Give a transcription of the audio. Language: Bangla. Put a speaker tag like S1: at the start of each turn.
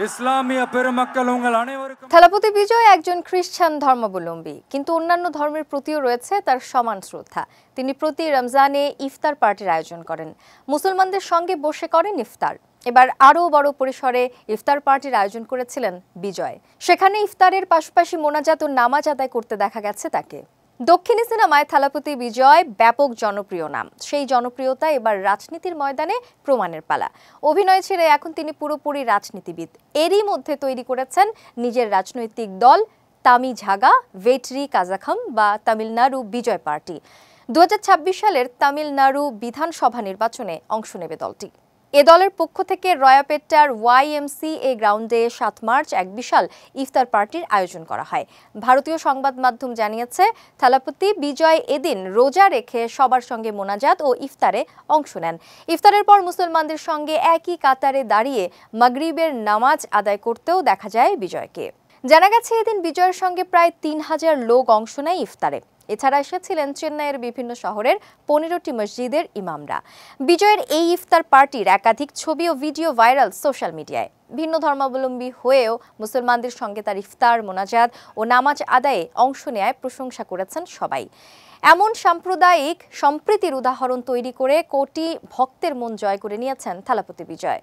S1: இஸ்லாமிய பெருமக்கள் உங்கள் அனைவருக்கும்
S2: থালাপতি বিজয় একজন খ্রিস্টান ধর্মাবলম্বী, কিন্তু অন্যান্য ধর্মের প্রতিও রয়েছে তার সমান শ্রদ্ধা। তিনি প্রতি রমজানে ইফতার পার্টির আয়োজন করেন, মুসলমানদের সঙ্গে বসে করেন ইফতার। এবার আরও বড় পরিসরে ইফতার পার্টির আয়োজন করেছিলেন বিজয়। সেখানে ইফতারের পাশাপাশি মোনাজাত ও নামাজ আদায় করতে দেখা গেছে তাকে। দক্ষিণী সিনেমায় থালাপতি বিজয় ব্যাপক জনপ্রিয় নাম। সেই জনপ্রিয়তা এবার রাজনীতির ময়দানে প্রমাণের পালা। অভিনয় ছেড়ে এখন তিনি পুরোপুরি রাজনীতিবিদ। এরই মধ্যে তৈরি করেছেন নিজের রাজনৈতিক দল তামিঝাগা ভেটরি কাজাখম বা তামিলনাড়ু বিজয় পার্টি। 2026 সালের তামিলনাড়ু বিধানসভা নির্বাচনে অংশ নেবে দলটি। এ দলের পক্ষ থেকে রয়াপেট্টার YMCA গ্রাউন্ডে 7 মার্চ এক বিশাল ইফতার পার্টির আয়োজন করা হয়। ভারতীয় সংবাদ মাধ্যম জানিয়েছে, থালাপতি বিজয় এদিন রোজা রেখে সবার সঙ্গে মোনাজাত ও ইফতারে অংশ নেন। ইফতারের পর মুসলমানদের সঙ্গে একই কাতারে দাঁড়িয়ে মাগরিবের নামাজ আদায় করতেও দেখা যায় বিজয়কে। জানা গেছে, এদিন বিজয়ের সঙ্গে প্রায় 3000 লোক অংশ নেয় ইফতারে। এছাড়া এসেছিলেন চেন্নাইয়ের বিভিন্ন শহরের 15টি মসজিদের ইমামরা। বিজয়ের এই ইফতার পার্টির একাধিক ছবি ও ভিডিও ভাইরাল সোশ্যাল মিডিয়ায়। ভিন্ন ধর্মাবলম্বী হয়েও মুসলমানদের সঙ্গে তার ইফতার, মোনাজাত ও নামাজ আদায়ে অংশ নেয় প্রশংসা করেছেন সবাই। এমন সাম্প্রদায়িক সম্প্রীতির উদাহরণ তৈরি করে কোটি ভক্তের মন জয় করে নিয়েছেন থালাপতি বিজয়।